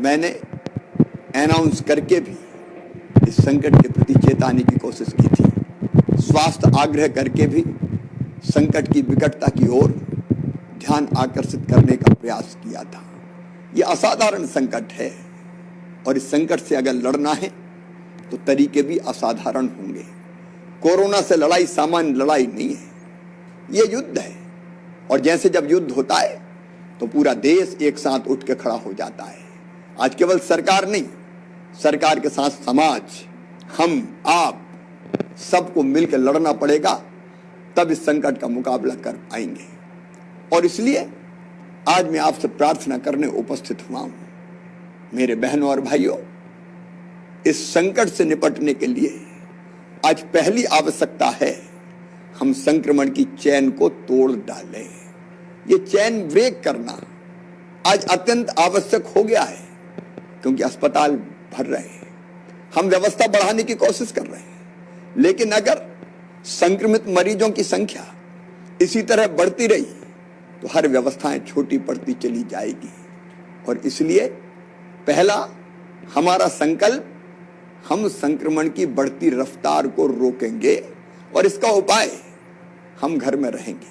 मैंने अनाउंस करके भी इस संकट के प्रति चेताने की कोशिश की थी। स्वास्थ्य आग्रह करके भी संकट की विकटता की ओर ध्यान आकर्षित करने का प्रयास किया था। यह असाधारण संकट है और इस संकट से अगर लड़ना है तो तरीके भी असाधारण होंगे। कोरोना से लड़ाई सामान्य लड़ाई नहीं है, यह युद्ध है। और जैसे जब युद्ध होता है तो पूरा देश एक साथ उठ के खड़ा हो जाता है। आज केवल सरकार नहीं, सरकार के साथ समाज, हम, आप सबको मिलकर लड़ना पड़ेगा, तब इस संकट का मुकाबला कर पाएंगे। और इसलिए आज मैं आपसे प्रार्थना करने उपस्थित हुआ हूं। मेरे बहनों और भाइयों, इस संकट से निपटने के लिए आज पहली आवश्यकता है हम संक्रमण की चेन को तोड़ डालें। ये चेन ब्रेक करना आज अत्यंत आवश्यक हो गया है, क्योंकि अस्पताल भर रहे हैं, हम व्यवस्था बढ़ाने की कोशिश कर रहे हैं, लेकिन अगर संक्रमित मरीजों की संख्या इसी तरह बढ़ती रही तो हर व्यवस्थाएं छोटी पड़ती चली जाएगी। और इसलिए पहला हमारा संकल्प, हम संक्रमण की बढ़ती रफ्तार को रोकेंगे और इसका उपाय हम घर में रहेंगे,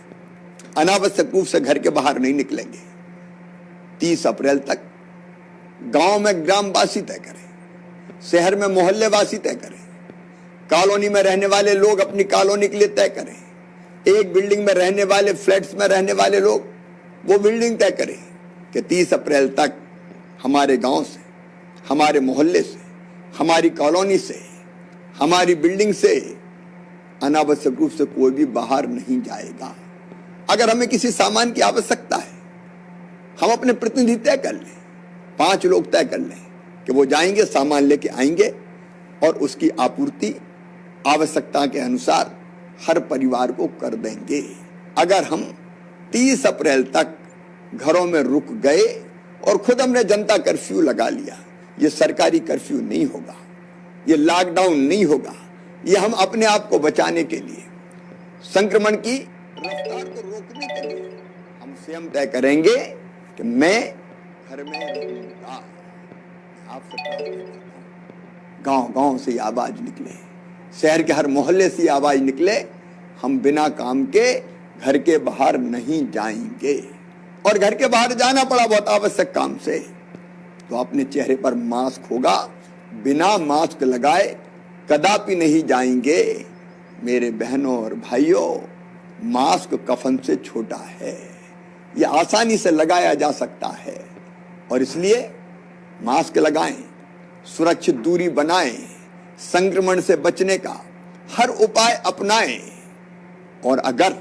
अनावश्यक रूप से घर के बाहर नहीं निकलेंगे। 30 अप्रैल तक गांव में ग्रामवासी तय करें, शहर में मोहल्लेवासी तय करें, कॉलोनी में रहने वाले लोग अपनी कॉलोनी के लिए तय करें, एक बिल्डिंग में रहने वाले, फ्लैट्स में रहने वाले लोग वो बिल्डिंग तय करें कि 30 अप्रैल तक हमारे गांव से, हमारे मोहल्ले से, हमारी कॉलोनी से, हमारी बिल्डिंग से अनावश्यक रूप से कोई भी बाहर नहीं जाएगा। अगर हमें किसी सामान की आवश्यकता है, हम अपने प्रतिनिधि तय कर लें, 5 लोग तय कर लें कि वो जाएंगे, सामान लेके आएंगे और उसकी आपूर्ति आवश्यकता के अनुसार हर परिवार को कर देंगे। अगर हम 30 अप्रैल तक घरों में रुक गए और खुद हमने जनता कर्फ्यू लगा लिया, ये सरकारी कर्फ्यू नहीं होगा, ये लॉकडाउन नहीं होगा, ये हम अपने आप को बचाने के लिए, संक्रमण की रफ्तार को रोकने के लिए हम स्वयं तय करेंगे कि मैं घर में रहूंगा। आपसे प्रार्थना करता हूं, गांव-गांव से आवाज निकले, शहर के हर मोहल्ले से आवाज निकले, हम बिना काम के घर के बाहर नहीं जाएंगे। और घर के बाहर जाना पड़ा बहुत आवश्यक काम से तो अपने चेहरे पर मास्क होगा, बिना मास्क लगाए कदापि नहीं जाएंगे। मेरे बहनों और भाइयों, मास्क कफन से छोटा है, यह आसानी से लगाया जा सकता है और इसलिए मास्क लगाएं, सुरक्षित दूरी बनाएं, संक्रमण से बचने का हर उपाय अपनाएं। और अगर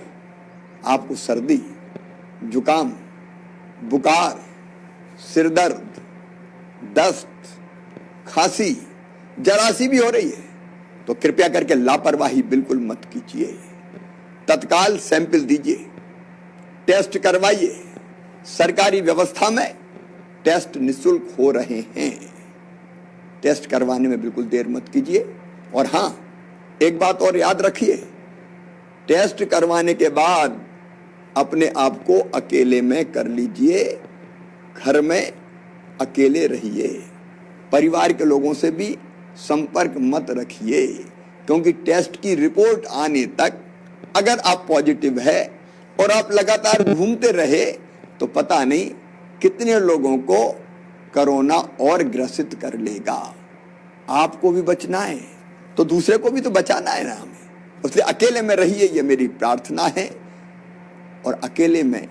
आपको सर्दी, जुकाम, बुखार, सिरदर्द, दस्त, खांसी जरा सी भी हो रही है तो कृपया करके लापरवाही बिल्कुल मत कीजिए। तत्काल सैंपल दीजिए, टेस्ट करवाइए। सरकारी व्यवस्था में टेस्ट निःशुल्क हो रहे हैं, टेस्ट करवाने में बिल्कुल देर मत कीजिए। और हां, एक बात और याद रखिए, टेस्ट करवाने के बाद अपने आप को अकेले में कर लीजिए, घर में अकेले रहिए, परिवार के लोगों से भी संपर्क मत रखिए, क्योंकि टेस्ट की रिपोर्ट आने तक अगर आप पॉजिटिव है और आप लगातार घूमते रहे तो पता नहीं कितने लोगों को कोरोना और ग्रसित कर लेगा। आपको भी बचना है तो दूसरे को भी तो बचाना है ना हमें, इसलिए अकेले में रहिए, ये मेरी प्रार्थना है। और अकेले में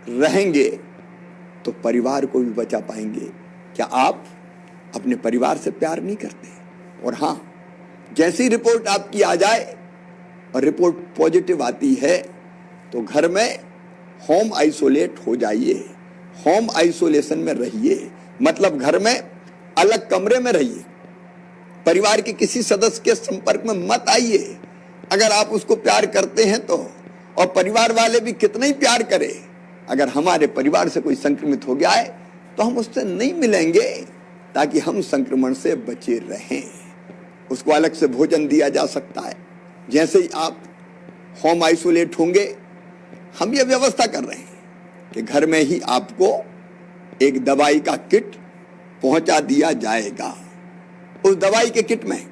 रहेंगे तो परिवार को भी बचा पाएंगे। क्या आप अपने परिवार से प्यार नहीं करते? और हां, जैसी रिपोर्ट आपकी आ जाए और रिपोर्ट पॉजिटिव आती है तो घर में होम आइसोलेट हो जाइए, होम आइसोलेशन में रहिए, मतलब घर में अलग कमरे में रहिए, परिवार के किसी सदस्य के संपर्क में मत आइए। अगर आप उसको प्यार करते हैं तो, और परिवार वाले भी कितना ही प्यार करें, अगर हमारे परिवार से कोई संक्रमित हो गया है तो हम उससे नहीं मिलेंगे ताकि हम संक्रमण से बचे रहें। उसको अलग से भोजन दिया जा सकता है। जैसे ही आप होम आइसोलेट होंगे, हम ये व्यवस्था कर रहे हैं कि घर में ही आपको एक दवाई का किट पहुंचा दिया जाएगा। उस दवाई के किट में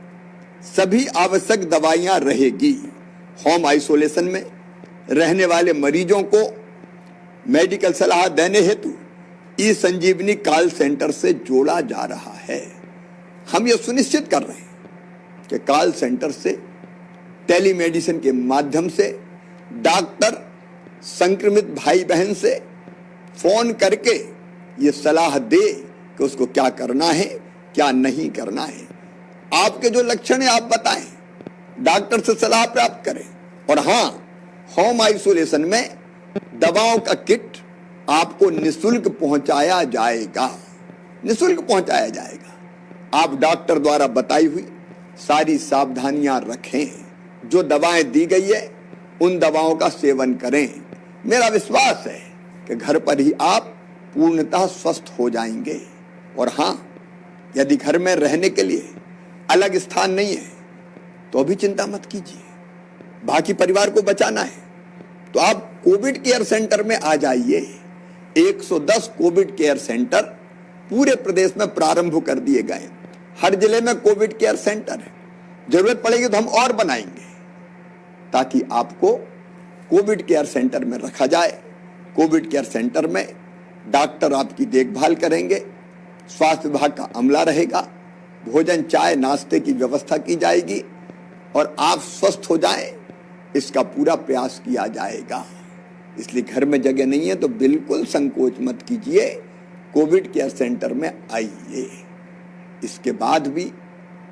सभी आवश्यक दवाइयां रहेगी। होम आइसोलेशन में रहने वाले मरीजों को मेडिकल सलाह देने हेतु ई संजीवनी कॉल सेंटर से जोड़ा जा रहा है। हम ये सुनिश्चित कर रहे हैं कि कॉल सेंटर से टेलीमेडिसिन के माध्यम से डॉक्टर संक्रमित भाई बहन से फोन करके ये सलाह दे कि उसको क्या करना है, क्या नहीं करना है। आपके जो लक्षण है आप बताएं, डॉक्टर से सलाह प्राप्त करें। और हाँ, होम आइसोलेशन में दवाओं का किट आपको निःशुल्क पहुंचाया जाएगा। निःशुल्क पहुंचाया जाएगा। आप डॉक्टर द्वारा बताई हुई सारी सावधानियां रखें। जो दवाएं दी गई है उन दवाओं का सेवन करें। मेरा विश्वास है कि घर पर ही आप पूर्णतः स्वस्थ हो जाएंगे। और हाँ, यदि घर में रहने के लिए अलग स्थान नहीं है तो अभी चिंता मत कीजिए। बाकी परिवार को बचाना है तो आप कोविड केयर सेंटर में आ जाइए। 110 कोविड केयर सेंटर पूरे प्रदेश में प्रारंभ कर दिए गए। हर जिले में कोविड केयर सेंटर है। जरूरत पड़ेगी तो हम और बनाएंगे ताकि आपको कोविड केयर सेंटर में रखा जाए। कोविड केयर सेंटर में डॉक्टर आपकी देखभाल करेंगे, स्वास्थ्य विभाग का अमला रहेगा, भोजन चाय नाश्ते की व्यवस्था की जाएगी और आप स्वस्थ हो जाएं, इसका पूरा प्रयास किया जाएगा। इसलिए घर में जगह नहीं है तो बिल्कुल संकोच मत कीजिए, कोविड केयर सेंटर में आइए। इसके बाद भी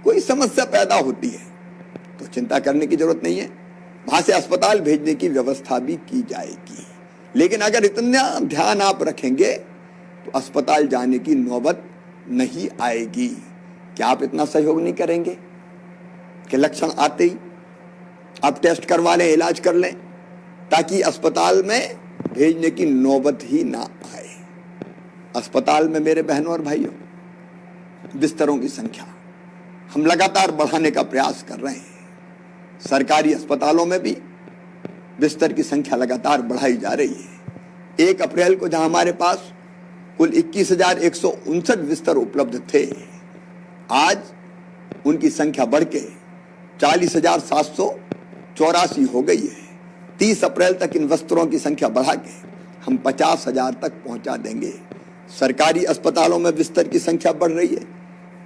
कोई समस्या पैदा होती है तो चिंता करने की जरूरत नहीं है, वहां से अस्पताल भेजने की व्यवस्था भी की जाएगी। लेकिन अगर इतना ध्यान आप रखेंगे तो अस्पताल जाने की नौबत नहीं आएगी। क्या आप इतना सहयोग नहीं करेंगे कि लक्षण आते ही आप टेस्ट करवा लें, इलाज कर लें, ताकि अस्पताल में भेजने की नौबत ही ना आए। अस्पताल में मेरे बहनों और भाइयों, बिस्तरों की संख्या हम लगातार बढ़ाने का प्रयास कर रहे हैं। सरकारी अस्पतालों में भी बिस्तर की संख्या लगातार बढ़ाई जा रही है। 1 अप्रैल को जहां हमारे पास कुल 21,159 बिस्तर उपलब्ध थे, आज उनकी संख्या बढ़ के 40,784 हो गई है। 30 अप्रैल तक इन बिस्तरों की संख्या बढ़ा के हम 50,000 तक पहुंचा देंगे। सरकारी अस्पतालों में बिस्तर की संख्या बढ़ रही है,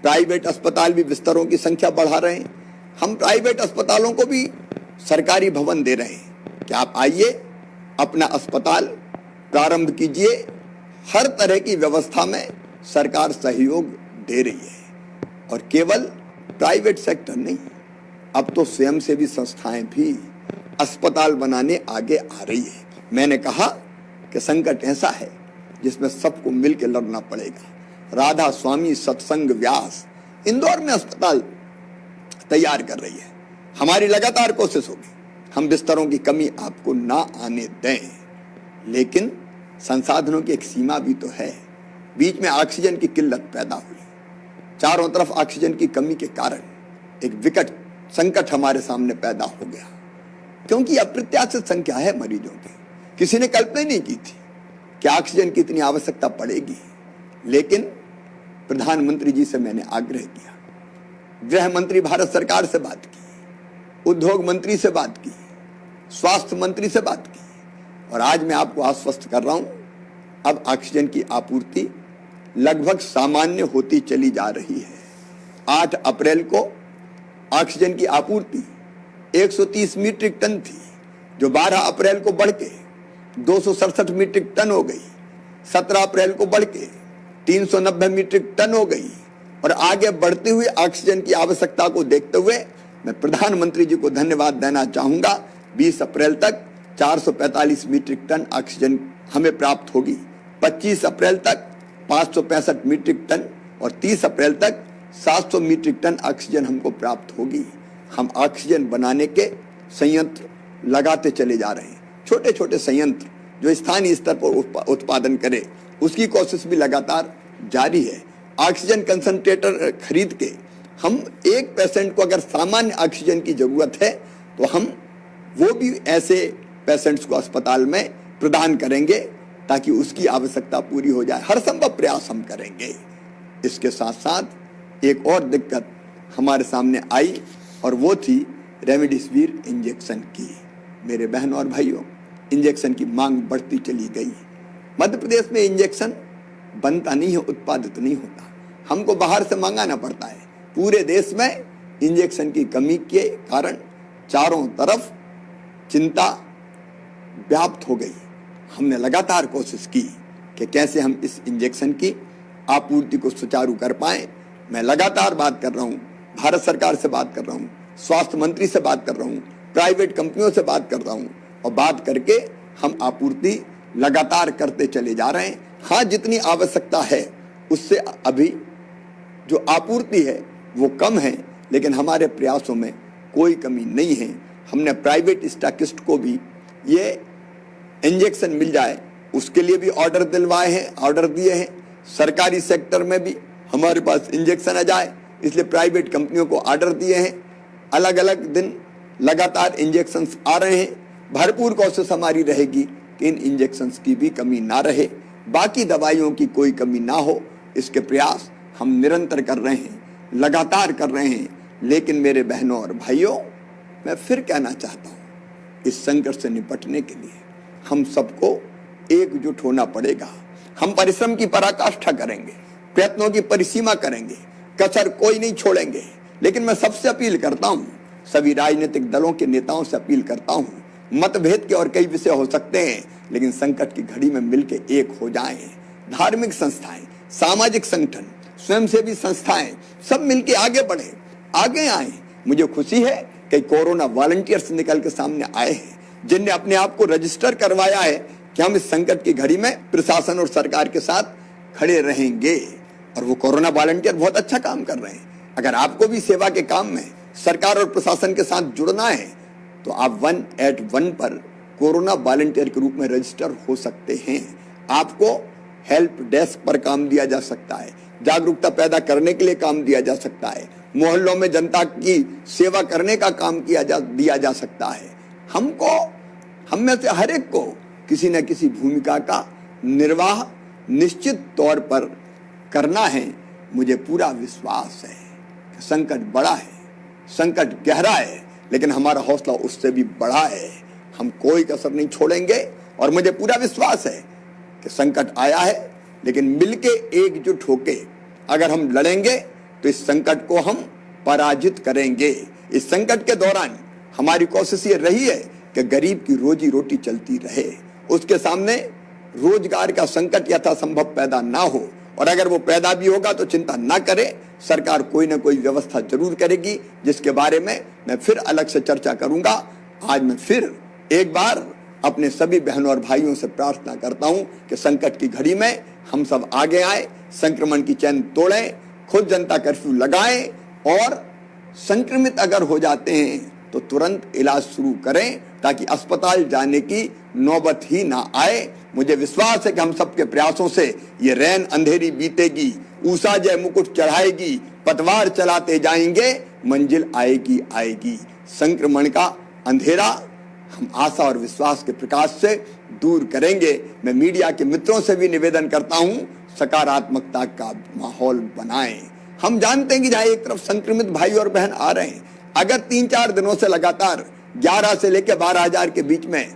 प्राइवेट अस्पताल भी बिस्तरों की संख्या बढ़ा रहे हैं। हम प्राइवेट अस्पतालों को भी सरकारी भवन दे रहे हैं कि आप आइए, अपना अस्पताल प्रारंभ कीजिए। हर तरह की व्यवस्था में सरकार सहयोग दे रही है। और केवल प्राइवेट सेक्टर नहीं, अब तो स्वयंसेवी संस्थाएं भी अस्पताल बनाने आगे आ रही है। मैंने कहा कि संकट ऐसा है जिसमें सबको मिलकर लड़ना पड़ेगा। राधा स्वामी सत्संग व्यास इंदौर में अस्पताल तैयार कर रही है। हमारी लगातार कोशिश होगी हम बिस्तरों की कमी आपको ना आने दें, लेकिन संसाधनों की एक सीमा भी तो है। बीच में ऑक्सीजन की किल्लत पैदा हुई, चारों तरफ ऑक्सीजन की कमी के कारण एक विकट संकट हमारे सामने पैदा हो गया, क्योंकि अप्रत्याशित संख्या है मरीजों की। किसी ने कल्पना नहीं की थी कि ऑक्सीजन की इतनी आवश्यकता पड़ेगी। लेकिन प्रधानमंत्री जी से मैंने आग्रह किया, गृह मंत्री भारत सरकार से बात की, उद्योग मंत्री से बात की, स्वास्थ्य मंत्री से बात की, और आज मैं आपको आश्वस्त कर रहा हूं, अब ऑक्सीजन की आपूर्ति लगभग सामान्य होती चली जा रही है। 8 अप्रैल को ऑक्सीजन की आपूर्ति 130 मीट्रिक टन थी, जो 12 अप्रैल को बढ़ के 267 मीट्रिक टन हो गई। 17 अप्रैल को बढ़ के 390 मीट्रिक टन हो गई। और आगे बढ़ते हुए ऑक्सीजन की आवश्यकता को देखते हुए मैं प्रधानमंत्री जी को धन्यवाद देना चाहूंगा। 20 अप्रैल तक 445 मीट्रिक टन ऑक्सीजन हमें प्राप्त होगी, 25 अप्रैल तक 565 मीट्रिक टन और 30 अप्रैल तक 700 मीट्रिक टन ऑक्सीजन हमको प्राप्त होगी। हम ऑक्सीजन बनाने के संयंत्र लगाते चले जा रहे हैं। छोटे छोटे संयंत्र जो स्थानीय स्तर पर उत्पादन करे, उसकी कोशिश भी लगातार जारी है। ऑक्सीजन कंसंट्रेटर खरीद के हम एक पेशेंट को अगर सामान्य ऑक्सीजन की जरूरत है तो हम वो भी ऐसे पेशेंट्स को अस्पताल में प्रदान करेंगे ताकि उसकी आवश्यकता पूरी हो जाए। हर संभव प्रयास हम करेंगे। इसके साथ साथ एक और दिक्कत हमारे सामने आई और वो थी रेमडेसिविर इंजेक्शन की। मेरे बहनों और भाइयों, इंजेक्शन की मांग बढ़ती चली गई। मध्य प्रदेश में इंजेक्शन बनता नहीं है, उत्पादित नहीं होता, हमको बाहर से मंगाना पड़ता है। पूरे देश में इंजेक्शन की कमी के कारण चारों तरफ चिंता व्याप्त हो गई। हमने लगातार कोशिश की कि कैसे हम इस इंजेक्शन की आपूर्ति को सुचारू कर पाएं। मैं लगातार बात कर रहा हूं, भारत सरकार से बात कर रहा हूं, स्वास्थ्य मंत्री से बात कर रहा हूं, प्राइवेट कंपनियों से बात कर रहा हूं और बात करके हम आपूर्ति लगातार करते चले जा रहे हैं। हाँ, जितनी आवश्यकता है उससे अभी जो आपूर्ति है वो कम है, लेकिन हमारे प्रयासों में कोई कमी नहीं है। हमने प्राइवेट स्टॉकिस्ट को भी ये इंजेक्शन मिल जाए उसके लिए भी ऑर्डर दिलवाए हैं, ऑर्डर दिए हैं। सरकारी सेक्टर में भी हमारे पास इंजेक्शन आ जाए इसलिए प्राइवेट कंपनियों को ऑर्डर दिए हैं। अलग अलग दिन लगातार इंजेक्शंस आ रहे हैं। भरपूर कोशिश हमारी रहेगी कि इन इंजेक्शंस की भी कमी ना रहे, बाकी दवाइयों की कोई कमी ना हो। इसके प्रयास हम निरंतर कर रहे हैं, लगातार कर रहे हैं। लेकिन मेरे बहनों और भाइयों, मैं फिर कहना चाहता हूँ, इस संकट से निपटने के लिए हम सबको एकजुट होना पड़ेगा। हम परिश्रम की पराकाष्ठा करेंगे, प्रयत्नों की परिसीमा करेंगे, कसर कोई नहीं छोड़ेंगे। लेकिन मैं सबसे अपील करता हूँ, सभी राजनीतिक दलों के नेताओं से अपील करता हूँ, मतभेद के और कई विषय हो सकते हैं, लेकिन संकट की घड़ी में मिलकर एक हो जाएं। धार्मिक संस्थाएं, सामाजिक संगठन, स्वयंसेवी संस्थाएं सब मिलकर आगे बढ़े, आगे आए। मुझे खुशी है कि कोरोना वॉलंटियर्स निकल के सामने आए हैं, जिनने अपने आप को रजिस्टर करवाया है कि हम इस संकट की घड़ी में प्रशासन और सरकार के साथ खड़े रहेंगे। और वो कोरोना वॉलंटियर बहुत अच्छा काम कर रहे हैं। अगर आपको भी सेवा के काम में सरकार और प्रशासन के साथ जुड़ना है तो आप 181 पर कोरोना वॉलंटियर के रूप में रजिस्टर हो सकते हैं। आपको हेल्प डेस्क पर काम दिया जा सकता है, जागरूकता पैदा करने के लिए काम दिया जा सकता है, मोहल्लों में जनता की सेवा करने का काम दिया जा सकता है। हम में से हर एक को किसी न किसी भूमिका का निर्वाह निश्चित तौर पर करना है। मुझे पूरा विश्वास है कि संकट बड़ा है, संकट गहरा है, लेकिन हमारा हौसला उससे भी बड़ा है। हम कोई कसर नहीं छोड़ेंगे और मुझे पूरा विश्वास है कि संकट आया है, लेकिन मिलके एकजुट होके अगर हम लड़ेंगे तो इस संकट को हम पराजित करेंगे। इस संकट के दौरान हमारी कोशिश ये रही है कि गरीब की रोजी रोटी चलती रहे, उसके सामने रोजगार का संकट यथासंभव पैदा ना हो, और अगर वो पैदा भी होगा तो चिंता ना करे, सरकार कोई ना कोई व्यवस्था जरूर करेगी, जिसके बारे में मैं फिर अलग से चर्चा करूंगा। आज मैं फिर एक बार अपने सभी बहनों और भाइयों से प्रार्थना करता हूं कि संकट की घड़ी में हम सब आगे आए, संक्रमण की चैन तोड़ें, खुद जनता कर्फ्यू लगाएं और संक्रमित अगर हो जाते हैं तो तुरंत इलाज शुरू करें ताकि अस्पताल जाने की नौबत ही ना आए। मुझे विश्वास है कि हम सबके प्रयासों से ये रैन अंधेरी बीतेगी, उषा जय मुकुट चढ़ाएगी, पतवार चलाते जाएंगे, मंजिल आएगी आएगी। संक्रमण का अंधेरा हम आशा और विश्वास के प्रकाश से दूर करेंगे। मैं मीडिया के मित्रों से भी निवेदन करता हूं, सकारात्मकता का माहौल बनाएं। हम जानते हैं कि जहां एक तरफ संक्रमित भाई और बहन आ रहे हैं, अगर 3-4 दिनों से लगातार 11 से लेकर 12,000 के बीच में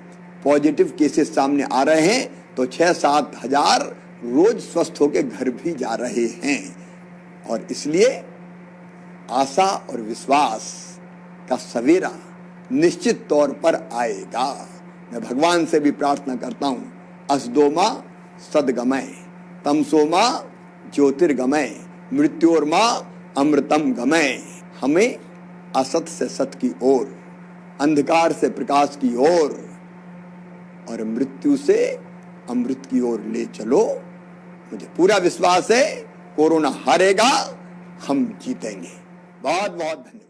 पॉजिटिव केसेस सामने आ रहे हैं तो 6-7 हजार रोज स्वस्थ होकर घर भी जा रहे हैं। और इसलिए आशा और विश्वास का सवेरा निश्चित तौर पर आएगा। मैं भगवान से भी प्रार्थना करता हूं, असदोमा सदगमय, तमसोमा ज्योतिर्गमय, मृत्योर्मा अमृतम गमय। हमें असत से सत की ओर, अंधकार से प्रकाश की ओर और मृत्यु से अमृत की ओर ले चलो। मुझे पूरा विश्वास है कोरोना हारेगा, हम जीतेंगे। बहुत बहुत धन्यवाद।